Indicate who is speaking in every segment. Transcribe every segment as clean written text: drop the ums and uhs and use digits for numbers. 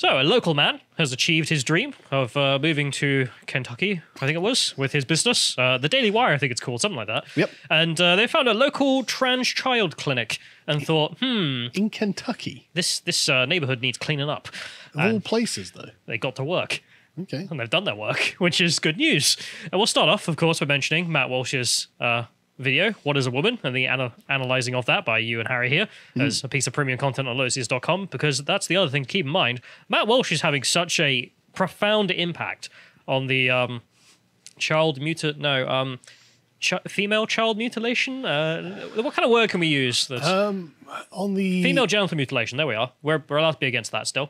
Speaker 1: So, a local man has achieved his dream of moving to Kentucky, I think it was, with his business. The Daily Wire, I think it's called, something like that.
Speaker 2: Yep.
Speaker 1: And they found a local trans child clinic and thought,
Speaker 2: In Kentucky?
Speaker 1: this neighborhood needs cleaning up.
Speaker 2: Of all places, though.
Speaker 1: They got to work.
Speaker 2: Okay.
Speaker 1: And they've done their work, which is good news. And we'll start off, of course, by mentioning Matt Walsh's video, What is a Woman? And the analysing of that by you and Harry here as a piece of premium content on lotus.com, because that's the other thing to keep in mind. Matt Walsh is having such a profound impact on the female child mutilation? What kind of word can we use? That's
Speaker 2: On the...
Speaker 1: female genital mutilation, there we are. We're allowed to be against that still.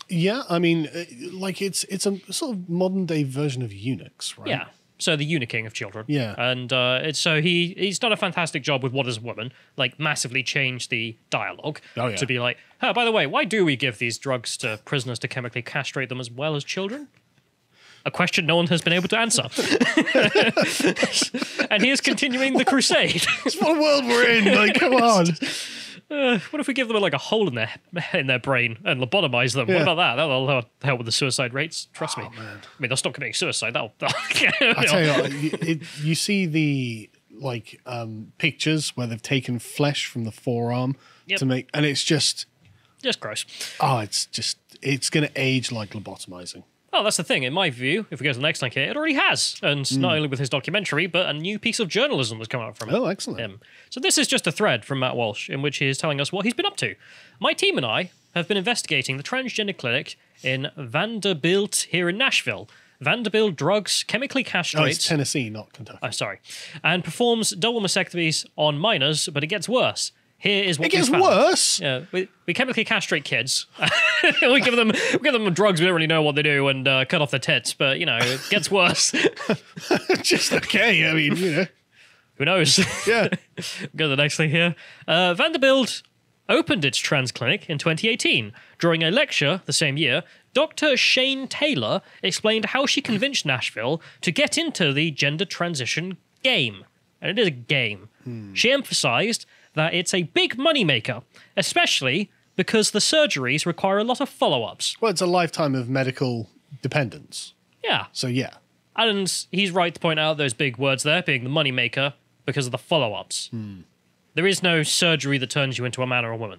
Speaker 2: Yeah, I mean, like it's a sort of modern day version of eunuchs, right?
Speaker 1: Yeah. So the eunuching of children.
Speaker 2: Yeah.
Speaker 1: And so he's done a fantastic job with What is a Woman, like massively changed the dialogue to be like, oh, by the way, why do we give these drugs to prisoners to chemically castrate them as well as children? A question no one has been able to answer. And he is continuing the crusade.
Speaker 2: It's what world we're in, like, come on.
Speaker 1: What if we give them like a hole in their brain and lobotomize them? What about that? That'll help with the suicide rates. Trust me. Man. I mean, they'll stop committing suicide. That'll
Speaker 2: I tell you what, you see the pictures where they've taken flesh from the forearm to make, and it's just
Speaker 1: gross.
Speaker 2: Oh, it's going to age like lobotomizing.
Speaker 1: Oh, that's the thing. In my view, if we go to the next link here, it already has. And not only with his documentary, but a new piece of journalism has come out from
Speaker 2: Oh, excellent.
Speaker 1: him. So this is just a thread from Matt Walsh in which he is telling us what he's been up to. My team and I have been investigating the transgender clinic in Vanderbilt here in Nashville. Vanderbilt drugs chemically castrates...
Speaker 2: Oh, it's Tennessee, not Kentucky.
Speaker 1: Oh, sorry. And performs double mastectomies on minors, but it gets worse. Here is what
Speaker 2: it gets
Speaker 1: found.
Speaker 2: worse.
Speaker 1: Yeah, we chemically castrate kids. we give them drugs we don't really know what they do and cut off their tits, but you know it gets worse.
Speaker 2: Just okay. I mean, you know,
Speaker 1: who knows?
Speaker 2: Yeah.
Speaker 1: Go to the next thing here. Vanderbilt opened its trans clinic in 2018. During a lecture the same year, Dr. Shane Taylor explained how she convinced Nashville to get into the gender transition game, and it is a game. She emphasized that it's a big moneymaker, especially because the surgeries require a lot of follow-ups.
Speaker 2: Well, it's a lifetime of medical dependence.
Speaker 1: Yeah.
Speaker 2: So, yeah.
Speaker 1: And he's right to point out those big words there, being the moneymaker, because of the follow-ups. There is no surgery that turns you into a man or a woman.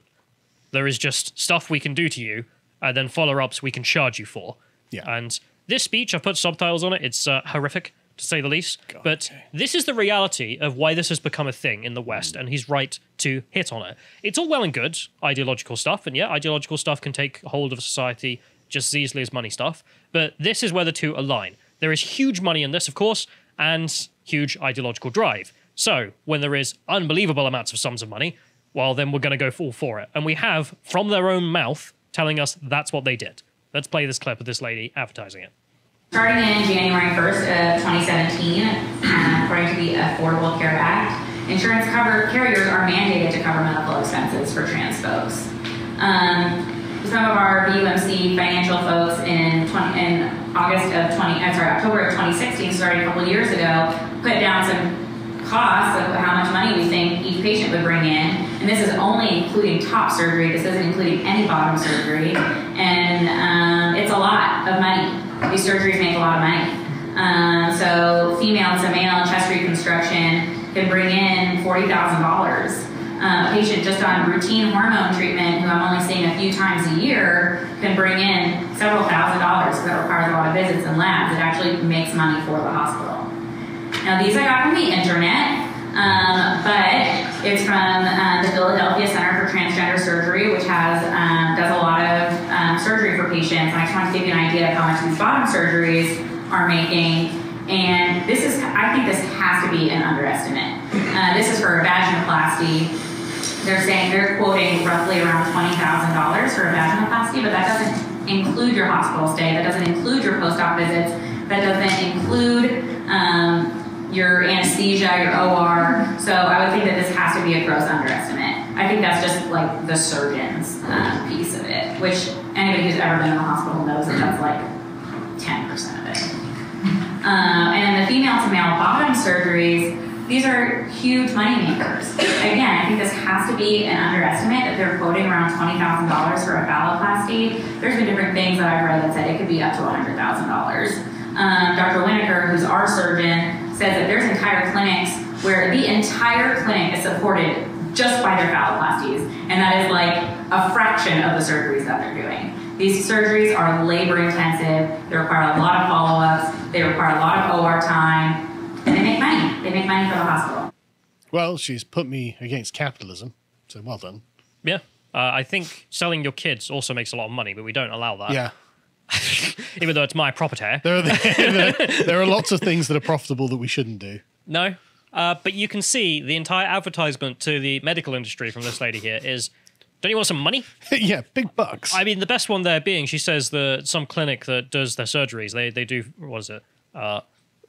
Speaker 1: There is just stuff we can do to you, and then follow-ups we can charge you for.
Speaker 2: Yeah.
Speaker 1: And this speech, I've put subtitles on it, it's horrific, to say the least.
Speaker 2: God,
Speaker 1: but this is the reality of why this has become a thing in the West, and he's right to hit on it. It's all well and good, ideological stuff, and yeah, ideological stuff can take hold of a society just as easily as money stuff, but this is where the two align. There is huge money in this, of course, and huge ideological drive. So, when there is unbelievable amounts of sums of money, well, then we're going to go full for it. And we have, from their own mouth, telling us that's what they did. Let's play this clip of this lady advertising it.
Speaker 3: Starting in January 1st of 2017, according to the Affordable Care Act, insurance carriers are mandated to cover medical expenses for trans folks. Some of our VUMC financial folks in October of 2016, starting a couple years ago, put down some costs of how much money we think each patient would bring in. And this is only including top surgery. This isn't including any bottom surgery. And it's a lot of money. These surgeries make a lot of money. So female to male chest reconstruction can bring in $40,000. A patient just on routine hormone treatment, who I'm only seeing a few times a year, can bring in several $1,000 because that requires a lot of visits and labs. It actually makes money for the hospital. Now these I got from the internet, but it's from the Philadelphia Center for Transgender Surgery, which does a lot of surgery for patients. And I just want to give you an idea of how much these bottom surgeries are making. And this is, I think this has to be an underestimate. This is for a vaginoplasty. They're quoting roughly around $20,000 for a vaginoplasty, but that doesn't include your hospital stay. That doesn't include your post-op visits. That doesn't include your anesthesia, your OR. So I would think that this has to be a gross underestimate. I think that's just like the surgeon's piece of it, which anybody who's ever been in the hospital knows that that's like 10% of it. And then the female to male bottom surgeries, These are huge money makers. Again, I think this has to be an underestimate that they're quoting around $20,000 for a phalloplasty. There's been different things that I've read that said it could be up to $100,000. Dr. Winokur, who's our surgeon, says that there's entire clinics where the entire clinic is supported just by their phalloplasties, and that is like a fraction of the surgeries that they're doing. These surgeries are labor intensive, they require a lot of follow-ups, they require a lot of OR time, and they make money. They make money for the hospital.
Speaker 2: Well, she's put me against capitalism, so well done.
Speaker 1: Yeah. I think selling your kids also makes a lot of money, but we don't allow that.
Speaker 2: Yeah.
Speaker 1: Even though it's my property.
Speaker 2: There are lots of things that are profitable that we shouldn't do.
Speaker 1: No. But you can see the entire advertisement to the medical industry from this lady here is, don't you want some money?
Speaker 2: Yeah, big bucks.
Speaker 1: I mean, the best one there being, she says that some clinic that does their surgeries, they do, what is it?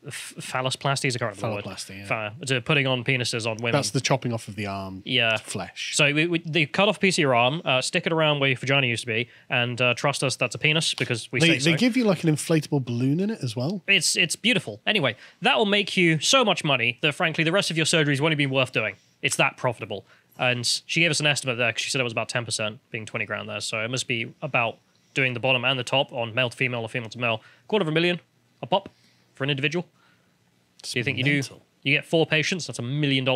Speaker 1: Phallosplasties, I can't remember the word.
Speaker 2: Phalloplasty, yeah.
Speaker 1: Putting on penises on women.
Speaker 2: That's the chopping off of the arm.
Speaker 1: Yeah.
Speaker 2: Flesh.
Speaker 1: So they cut off a piece of your arm, stick it around where your vagina used to be, and trust us, that's a penis because
Speaker 2: They give you like an inflatable balloon in it as well.
Speaker 1: It's beautiful. Anyway, that will make you so much money that frankly the rest of your surgeries won't even be worth doing. It's that profitable. And she gave us an estimate there because she said it was about 10%, being 20 grand there. So it must be about doing the bottom and the top on male to female or female to male. $250,000 a pop for an individual. So you think you get 4 patients, that's $1 million.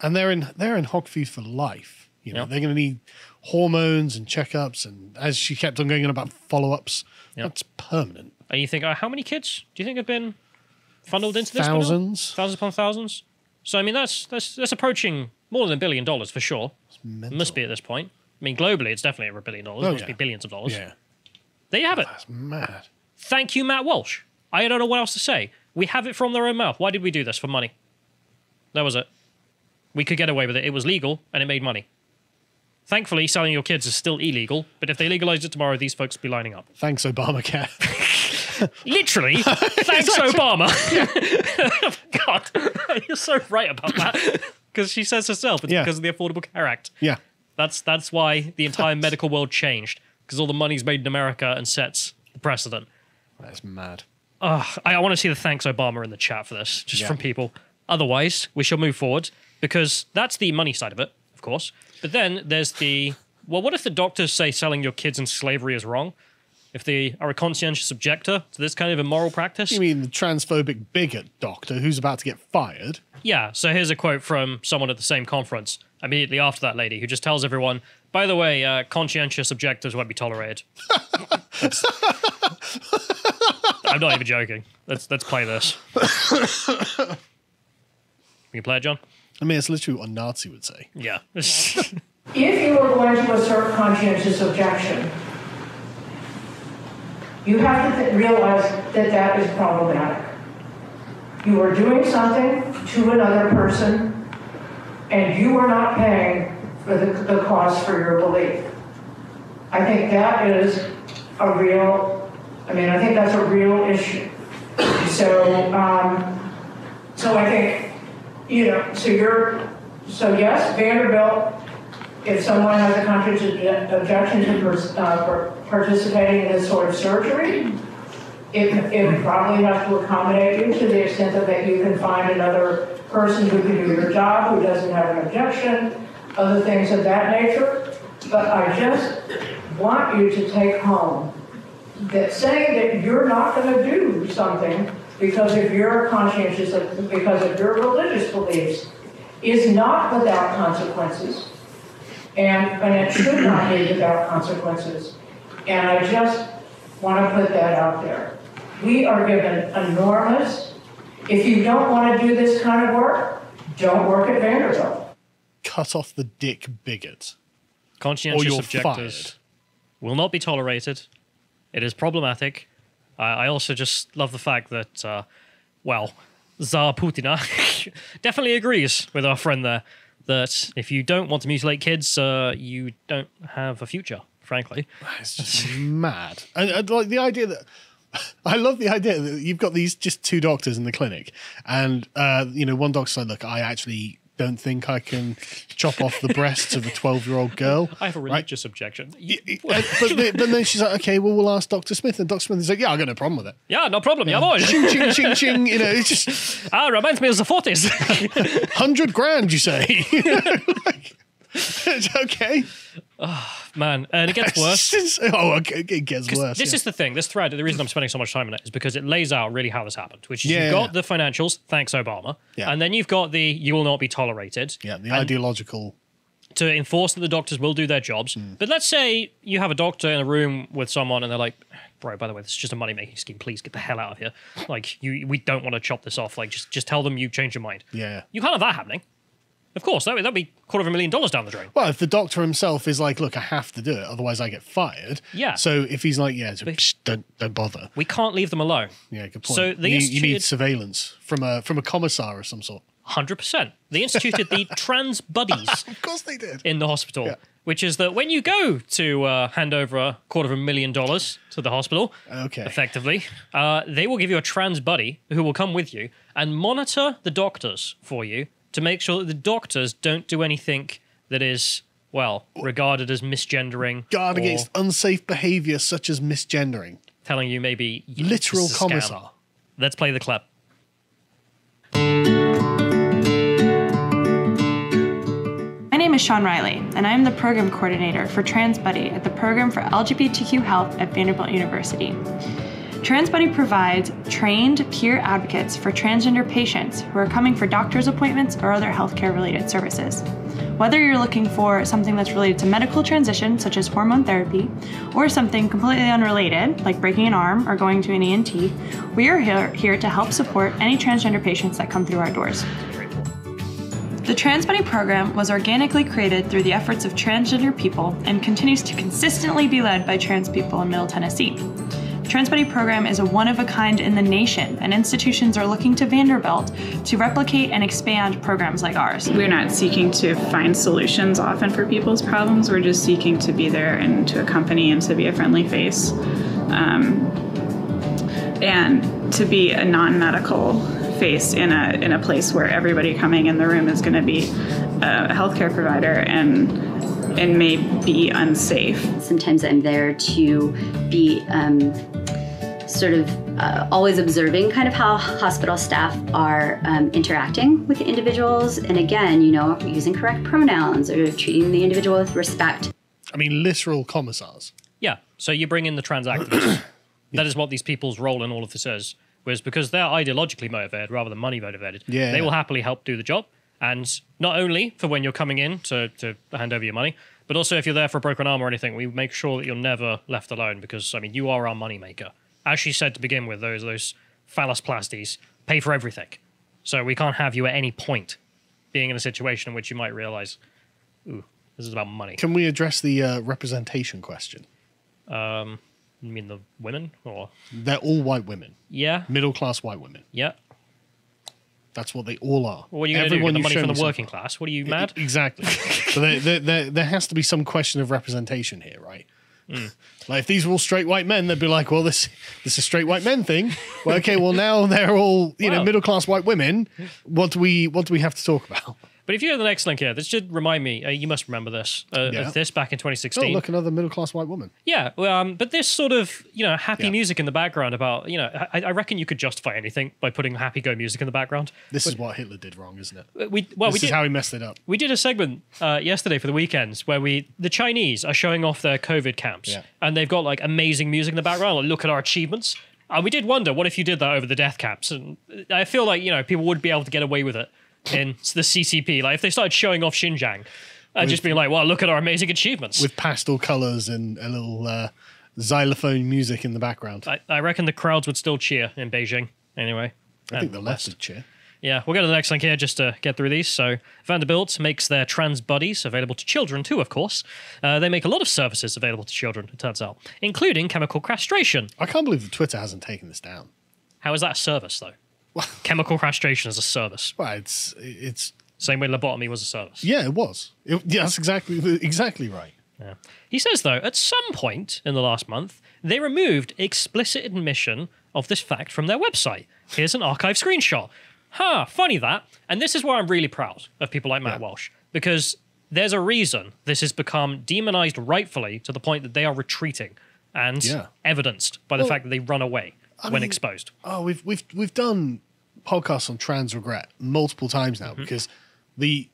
Speaker 2: And they're in hog food for life. You know, they're going to need hormones and checkups, and as she kept on going on about follow-ups, that's permanent.
Speaker 1: And you think, how many kids do you think have been funneled into this?
Speaker 2: Thousands.
Speaker 1: Thousands upon thousands. So I mean, that's approaching more than $1 billion for sure. It must be at this point. I mean, globally, it's definitely over $1 billion. It must be billions of dollars.
Speaker 2: Yeah.
Speaker 1: There you have it.
Speaker 2: That's mad.
Speaker 1: Thank you, Matt Walsh. I don't know what else to say. We have it from their own mouth. Why did we do this? For money. That was it. We could get away with it. It was legal, and it made money. Thankfully, selling your kids is still illegal, but if they legalized it tomorrow, these folks would be lining up.
Speaker 2: Thanks, Obamacare.
Speaker 1: Literally, thanks, Obama. God, you're so right about that. Because she says herself, it's because of the Affordable Care Act.
Speaker 2: Yeah.
Speaker 1: That's why the entire medical world changed, because all the money's made in America and sets the precedent.
Speaker 2: That's mad.
Speaker 1: I want to see the thanks Obama in the chat for this, just from people. Otherwise, we shall move forward, because that's the money side of it, of course. But then there's the, well, what if the doctors say selling your kids into slavery is wrong? If they are a conscientious objector to this kind of immoral practice?
Speaker 2: You mean the transphobic bigot doctor who's about to get fired?
Speaker 1: Yeah, so here's a quote from someone at the same conference, immediately after that lady, who just tells everyone, by the way, conscientious objectors won't be tolerated. I'm not even joking. Let's play this. Can you play it, John?
Speaker 2: I mean, it's literally what a Nazi would say.
Speaker 1: Yeah.
Speaker 4: If you are going to assert conscientious objection, you have to realize that that is problematic. You are doing something to another person, and you are not paying for the cost for your belief. I think that is a real, I think that's a real issue. So I think, so yes, Vanderbilt, if someone has a conscientious objection to participating in this sort of surgery, it probably has to accommodate you to the extent that you can find another person who can do your job, who doesn't have an objection, other things of that nature. But I just want you to take home that saying that you're not going to do something because of your conscientious, because of your religious beliefs, is not without consequences, and it should not be without consequences. And I just want to put that out there. We are given enormous. If you don't want to do this kind of work, don't work at Vanderbilt.
Speaker 2: Cut off the dick bigot.
Speaker 1: Conscientious objectors will not be tolerated. It is problematic. I also just love the fact that, Tsar Putin definitely agrees with our friend there that if you don't want to mutilate kids, you don't have a future, frankly.
Speaker 2: It's just mad. And like the idea that, I love the idea that you've got these just 2 doctors in the clinic, and one doctor's like, look, I actually don't think I can chop off the breasts of a 12-year-old girl.
Speaker 1: I have a religious objection.
Speaker 2: But then she's like, okay, well, we'll ask Dr. Smith. And Dr. Smith is like, yeah, I got no problem with it.
Speaker 1: Yeah, no problem. Yeah, boy.
Speaker 2: Ching, ching, ching, ching. You know, it's just...
Speaker 1: Reminds me of the 40s.
Speaker 2: 100 grand, you say? It's okay.
Speaker 1: Man, and it gets worse.
Speaker 2: Okay, it gets worse.
Speaker 1: This is the thing. This thread, the reason I'm spending so much time on it is because it lays out really how this happened, which is
Speaker 2: Yeah.
Speaker 1: you've got the financials, thanks Obama, and then you've got the you will not be tolerated.
Speaker 2: Yeah, the ideological...
Speaker 1: To enforce that the doctors will do their jobs. But let's say you have a doctor in a room with someone and they're like, bro, by the way, this is just a money-making scheme. Please get the hell out of here. Like, we don't want to chop this off. Like, just tell them you changed your mind.
Speaker 2: Yeah.
Speaker 1: You can't have that happening. Of course, that'd be $250,000 down the drain.
Speaker 2: Well, if the doctor himself is like, look, I have to do it, otherwise I get fired.
Speaker 1: Yeah.
Speaker 2: So if he's like, yeah, don't bother.
Speaker 1: We can't leave them alone.
Speaker 2: Yeah, good point.
Speaker 1: So they
Speaker 2: you need surveillance from a commissar of some sort.
Speaker 1: 100%. They instituted the trans buddies.
Speaker 2: Of course they did.
Speaker 1: In the hospital, which is that when you go to hand over $250,000 to the hospital, effectively, they will give you a trans buddy who will come with you and monitor the doctors for you to make sure that the doctors don't do anything that is, well, regarded as misgendering.
Speaker 2: Guard against unsafe behavior such as misgendering.
Speaker 1: Telling you maybe...
Speaker 2: Literal commissar.
Speaker 1: Let's play the clip.
Speaker 5: My name is Sean Riley, and I am the program coordinator for Trans Buddy at the Program for LGBTQ Health at Vanderbilt University. Trans Buddy provides trained peer advocates for transgender patients who are coming for doctor's appointments or other healthcare-related services. Whether you're looking for something that's related to medical transition, such as hormone therapy, or something completely unrelated, like breaking an arm or going to an ENT, we are here to help support any transgender patients that come through our doors. The Trans Buddy program was organically created through the efforts of transgender people and continues to consistently be led by trans people in Middle Tennessee. The Trans Buddy program is a one-of-a-kind in the nation, and institutions are looking to Vanderbilt to replicate and expand programs like ours.
Speaker 6: We're not seeking to find solutions often for people's problems. We're just seeking to be there and to accompany and to be a friendly face, and to be a non-medical face in a place where everybody coming in the room is going to be a healthcare provider and may be unsafe.
Speaker 7: Sometimes I'm there to be always observing kind of how hospital staff are interacting with the individuals, and again, using correct pronouns or treating the individual with respect.
Speaker 2: I mean, literal commissars.
Speaker 1: Yeah, so you bring in the trans activists. That is what these people's role in all of this is. Whereas because they're ideologically motivated rather than money motivated, they will happily help do the job. And not only for when you're coming in to hand over your money, but also if you're there for a broken arm or anything, we make sure that you're never left alone because, I mean, you are our moneymaker. As she said to begin with, those phallus-plasties pay for everything. So we can't have you at any point being in a situation in which you might realize, ooh, this is about money.
Speaker 2: Can we address the representation question?
Speaker 1: You mean the women? Or
Speaker 2: they're all white women.
Speaker 1: Yeah.
Speaker 2: Middle-class white women.
Speaker 1: Yeah.
Speaker 2: That's what they all are.
Speaker 1: Well, what are you going to do? Get the money from the working class? What are you, mad?
Speaker 2: Exactly. So there has to be some question of representation here, right? Like if these were all straight white men, they'd be like, well, this is a straight white men thing. Well, okay, well now they're all middle-class white women. What do we have to talk about?
Speaker 1: But if you go to the next link here, this should remind me, you must remember this, of this back in 2016.
Speaker 2: Oh, look, another middle-class white woman.
Speaker 1: Yeah, but this sort of, happy music in the background about, I reckon you could justify anything by putting happy-go music in the background.
Speaker 2: This is what Hitler did wrong, isn't it?
Speaker 1: This
Speaker 2: is how he messed it up.
Speaker 1: We did a segment yesterday for the weekends where the Chinese are showing off their COVID camps, and they've got, like, amazing music in the background, like, look at our achievements. And we did wonder, what if you did that over the death camps? And I feel like, people would be able to get away with it in the CCP, like if they started showing off Xinjiang and just being like, well, look at our amazing achievements. With
Speaker 2: pastel colours and a little xylophone music in the background.
Speaker 1: I reckon the crowds would still cheer in Beijing anyway.
Speaker 2: I think the left would cheer.
Speaker 1: Yeah, we'll go to the next link here just to get through these. So Vanderbilt makes their trans buddies available to children too, of course. They make a lot of services available to children, it turns out, including chemical castration.
Speaker 2: I can't believe that Twitter hasn't taken this down.
Speaker 1: How is that a service, though? Chemical castration is a service.
Speaker 2: Well, it's
Speaker 1: same way lobotomy was a service.
Speaker 2: Yeah, it was. That's exactly right.
Speaker 1: Yeah. He says, though, at some point in the last month, they removed explicit admission of this fact from their website. Here's an archive screenshot. Funny that. And this is where I'm really proud of people like Matt Walsh, because there's a reason this has become demonized rightfully to the point that they are retreating and evidenced by the fact that they run away when exposed.
Speaker 2: Oh, we've done podcasts on trans regret multiple times now because the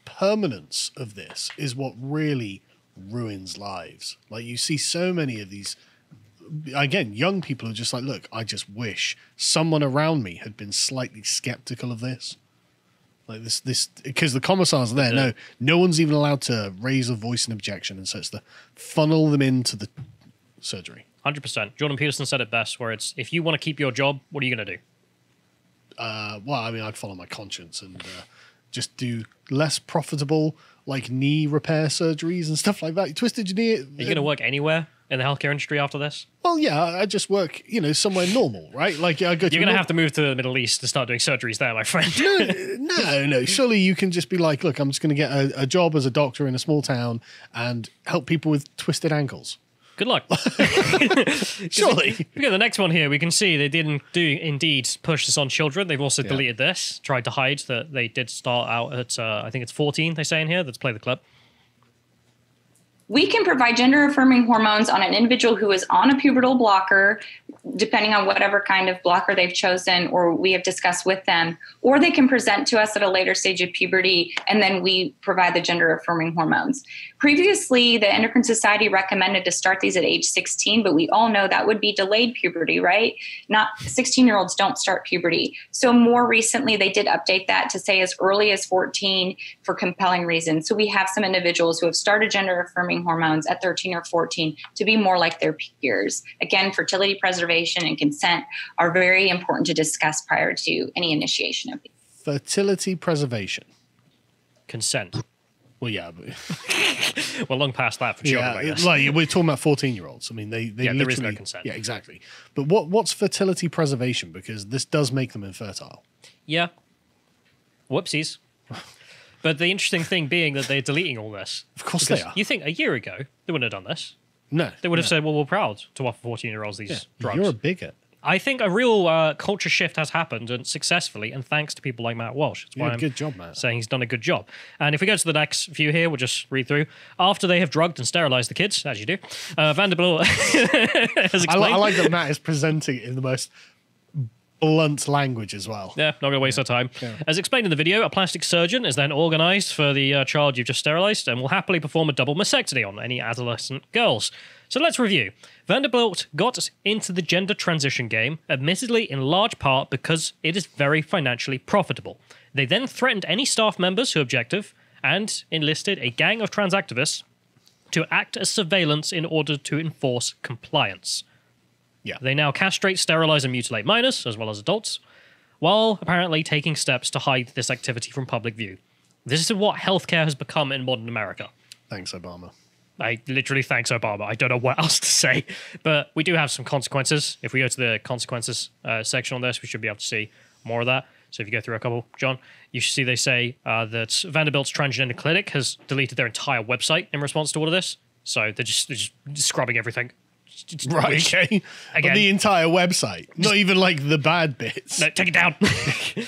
Speaker 2: permanence of this is what really ruins lives. Like, you see so many of these, again, young people are just like, look, I just wish someone around me had been slightly skeptical of this. Like this, because the commissars are there. No one's even allowed to raise a voice in objection, and so it's to funnel them into the surgery.
Speaker 1: 100%. Jordan Peterson said it best, where it's, if you want to keep your job, what are you going to do?
Speaker 2: Well, I mean, I'd follow my conscience and just do less profitable, like, knee repair surgeries and stuff like that. You twisted your knee.
Speaker 1: Are you going to work anywhere in the healthcare industry after this?
Speaker 2: Well, yeah, I just work, somewhere normal, right? Like, I go.
Speaker 1: You're going to have to move to the Middle East to start doing surgeries there, my friend.
Speaker 2: No. Surely you can just be like, look, I'm just going to get a job as a doctor in a small town and help people with twisted ankles.
Speaker 1: Good luck.
Speaker 2: Surely.
Speaker 1: If we go to the next one here, we can see they didn't indeed push this on children. They've also deleted this, tried to hide that they did start out at, I think it's 14, they say in here. Let's play the clip.
Speaker 8: We can provide gender-affirming hormones on an individual who is on a pubertal blocker, depending on whatever kind of blocker they've chosen or we have discussed with them, or they can present to us at a later stage of puberty, and then we provide the gender-affirming hormones. Previously, the Endocrine Society recommended to start these at age 16, but we all know that would be delayed puberty, right? Not 16-year-olds don't start puberty. So more recently, they did update that to say as early as 14 for compelling reasons. So we have some individuals who have started gender-affirming hormones at 13 or 14 to be more like their peers. Again, fertility preservation and consent are very important to discuss prior to any initiation of these.
Speaker 2: Fertility preservation.
Speaker 1: Consent.
Speaker 2: Well, yeah. But
Speaker 1: well, long past that for children, I guess.
Speaker 2: Like, we're talking about 14-year-olds. I mean, they
Speaker 1: there is no consent.
Speaker 2: Yeah, exactly. But what's fertility preservation? Because this does make them infertile.
Speaker 1: Yeah. Whoopsies. But the interesting thing being that they're deleting all this.
Speaker 2: Of course they are.
Speaker 1: You think a year ago, they wouldn't have done this.
Speaker 2: No.
Speaker 1: They would have said, well, we're proud to offer 14-year-olds these drugs.
Speaker 2: You're a bigot.
Speaker 1: I think a real culture shift has happened, and successfully, and thanks to people like Matt Walsh. That's why
Speaker 2: good job, Matt.
Speaker 1: Saying he's done a good job. And if we go to the next few here, we'll just read through. After they have drugged and sterilized the kids, as you do, Vanderbilt has explained.
Speaker 2: I like that Matt is presenting it in the most blunt language as well.
Speaker 1: Yeah, not going to waste our time. Yeah. As explained in the video, a plastic surgeon is then organised for the child you've just sterilised and will happily perform a double mastectomy on any adolescent girls. So let's review. Vanderbilt got into the gender transition game, admittedly in large part because it is very financially profitable. They then threatened any staff members who objected and enlisted a gang of trans activists to act as surveillance in order to enforce compliance.
Speaker 2: Yeah.
Speaker 1: They now castrate, sterilize, and mutilate minors, as well as adults, while apparently taking steps to hide this activity from public view. This is what healthcare has become in modern America.
Speaker 2: Thanks, Obama.
Speaker 1: I literally thanks Obama. I don't know what else to say. But we do have some consequences. If we go to the consequences section on this, we should be able to see more of that. So if you go through a couple, John, you should see they say that Vanderbilt's transgender clinic has deleted their entire website in response to all of this. So they're just scrubbing everything.
Speaker 2: Right, okay.
Speaker 1: Again,
Speaker 2: but the entire website, not even like the bad bits.
Speaker 1: No, take it down.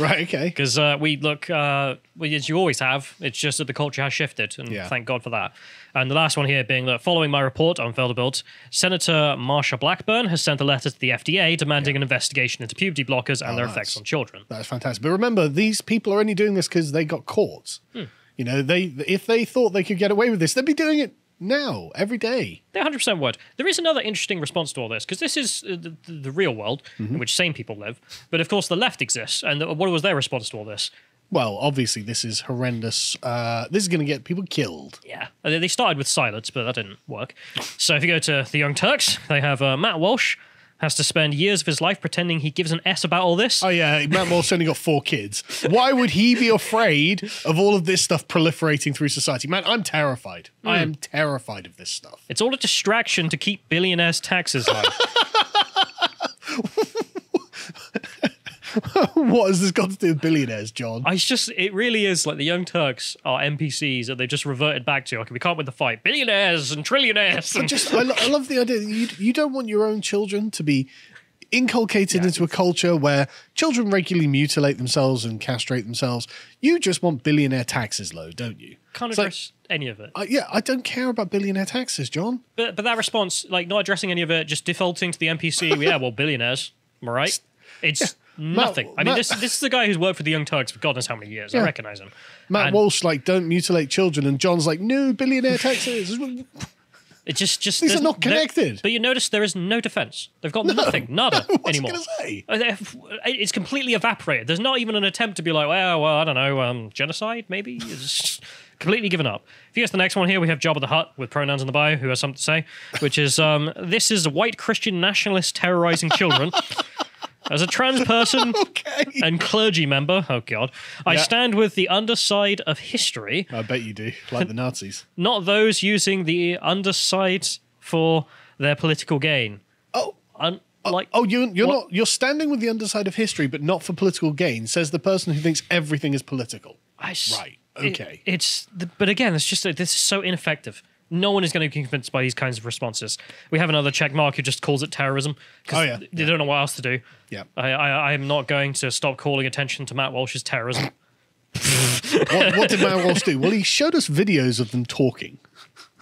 Speaker 2: Right, okay.
Speaker 1: Because we look, as you always have, it's just that the culture has shifted, and thank God for that. And the last one here being that following my report on Vanderbilt, Senator Marsha Blackburn has sent a letter to the FDA demanding an investigation into puberty blockers and their effects on children. That's
Speaker 2: fantastic. But remember, these people are only doing this because they got caught. You know, if they thought they could get away with this, they'd be doing it now, every day.
Speaker 1: They 100% would. There is another interesting response to all this, because this is the real world in which sane people live. But of course, the left exists. And what was their response to all this?
Speaker 2: Well, obviously, this is horrendous. This is going to get people killed.
Speaker 1: Yeah. They started with silence, but that didn't work. So if you go to the Young Turks, they have Matt Walsh has to spend years of his life pretending he gives an S about all this.
Speaker 2: Oh, yeah. Matt Walsh only got 4 kids. Why would he be afraid of all of this stuff proliferating through society? Man, I'm terrified. I am terrified of this stuff.
Speaker 1: It's all a distraction to keep billionaires' taxes low.
Speaker 2: What has this got to do with billionaires, John?
Speaker 1: It really is like the Young Turks are NPCs that they just reverted back to. Like, we can't win the fight. Billionaires and trillionaires.
Speaker 2: I love the idea that you don't want your own children to be inculcated into a culture where children regularly mutilate themselves and castrate themselves. You just want billionaire taxes low, don't you?
Speaker 1: Can't address any of it.
Speaker 2: I don't care about billionaire taxes, John.
Speaker 1: But that response, like not addressing any of it, just defaulting to the NPC, yeah, well, billionaires, am I right? It's nothing. I mean, this is the guy who's worked for the Young Turks for God knows how many years. I recognize him.
Speaker 2: Matt Walsh, like, don't mutilate children, and John's like, no, billionaire taxes.
Speaker 1: It just
Speaker 2: These are not connected.
Speaker 1: But you notice there is no defense. They've got nothing, nada anymore.
Speaker 2: What's he
Speaker 1: gonna say? It's completely evaporated. There's not even an attempt to be like, well, I don't know, genocide maybe. It's completely given up. If you get to the next one here, we have Jabba the Hutt with pronouns in the bio, who has something to say, which is this is a white Christian nationalist terrorizing children. As a trans person and clergy member, oh God, I stand with the underside of history.
Speaker 2: I bet you do, like the Nazis.
Speaker 1: Not those using the underside for their political gain.
Speaker 2: You're standing with the underside of history, but not for political gain, says the person who thinks everything is political. Right, okay.
Speaker 1: But again, it's just, this is so ineffective. No one is going to be convinced by these kinds of responses. We have another check mark who just calls it terrorism because they don't know what else to do.
Speaker 2: Yeah,
Speaker 1: I am not going to stop calling attention to Matt Walsh's terrorism.
Speaker 2: What did Matt Walsh do? Well, he showed us videos of them talking.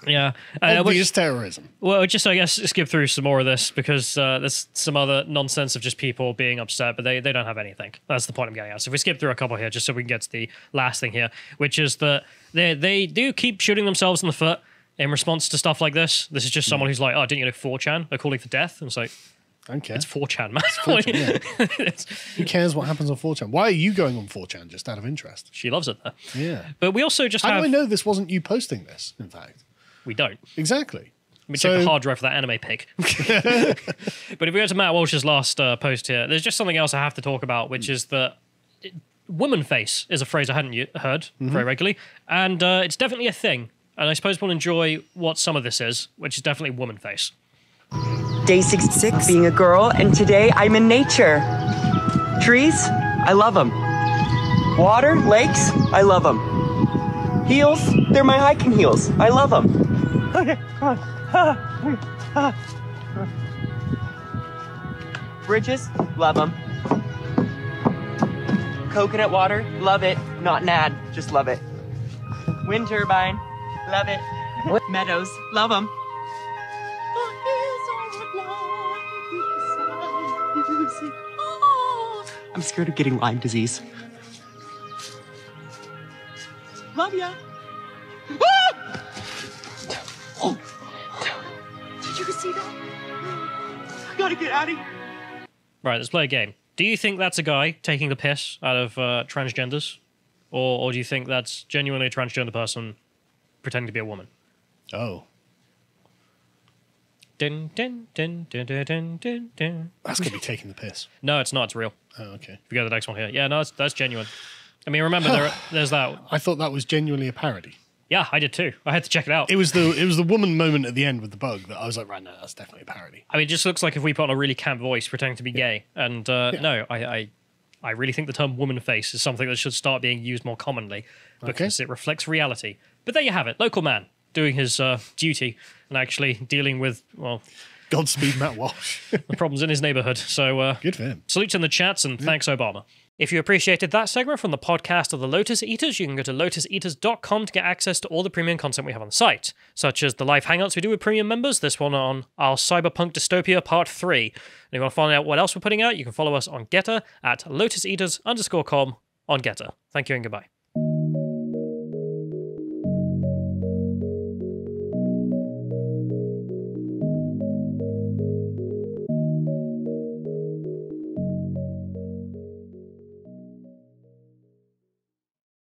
Speaker 1: Yeah.
Speaker 2: Obvious terrorism.
Speaker 1: Well, just, I guess, skip through some more of this because there's some other nonsense of just people being upset, but they don't have anything. That's the point I'm getting at. So if we skip through a couple here, just so we can get to the last thing here, which is that they do keep shooting themselves in the foot in response to stuff like this. This is just someone who's like, oh, didn't you know 4chan? They're calling for death. And it's like,
Speaker 2: okay.
Speaker 1: It's 4chan, man.
Speaker 2: It's 4chan, yeah. Who cares what happens on 4chan? Why are you going on 4chan just out of interest?
Speaker 1: She loves it there.
Speaker 2: Yeah.
Speaker 1: But we also just
Speaker 2: How do I know this wasn't you posting this, in fact?
Speaker 1: We don't.
Speaker 2: Exactly.
Speaker 1: Let me check the hard drive for that anime pic. But if we go to Matt Walsh's last post here, there's just something else I have to talk about, which is that woman face is a phrase I hadn't heard very regularly. And it's definitely a thing. And I suppose we'll enjoy what some of this is, which is definitely woman face.
Speaker 9: Day 66, being a girl, and today I'm in nature. Trees, I love them. Water, lakes, I love them. Heels, they're my hiking heels. I love them. Okay, come on. Bridges, love them. Coconut water, love it. Not an ad, just love it. Wind turbine, love it. Meadows, love them. I'm scared of getting Lyme disease. Love ya. Ah! Oh. Did you see that? I gotta get out of here.
Speaker 1: Right, let's play a game. Do you think that's a guy taking the piss out of transgenders? Or do you think that's genuinely a transgender person pretending to be a woman?
Speaker 2: Oh.
Speaker 1: Dun, dun, dun, dun, dun, dun, dun, dun.
Speaker 2: That's going to be taking the piss.
Speaker 1: No, it's not. It's real.
Speaker 2: Oh, okay.
Speaker 1: If we go to the next one here. Yeah, no, that's genuine. I mean, remember, there's that.
Speaker 2: I thought that was genuinely a parody.
Speaker 1: Yeah, I did too. I had to check it out.
Speaker 2: It was the woman moment at the end with the bug that I was like, right, no, that's definitely a parody.
Speaker 1: I mean, it just looks like if we put on a really camp voice pretending to be gay. And no, I really think the term woman face is something that should start being used more commonly because it reflects reality. But there you have it. Local man doing his duty and actually dealing with, well...
Speaker 2: Godspeed, Matt Walsh.
Speaker 1: the problems in his neighborhood. So
Speaker 2: good for him.
Speaker 1: Salutes in the chats and thanks, Obama. If you appreciated that segment from the podcast of the Lotus Eaters, you can go to lotuseaters.com to get access to all the premium content we have on the site, such as the live hangouts we do with premium members, this one on our Cyberpunk Dystopia Part 3. And if you want to find out what else we're putting out, you can follow us on Getter at lotuseaters_com on Getter. Thank you and goodbye.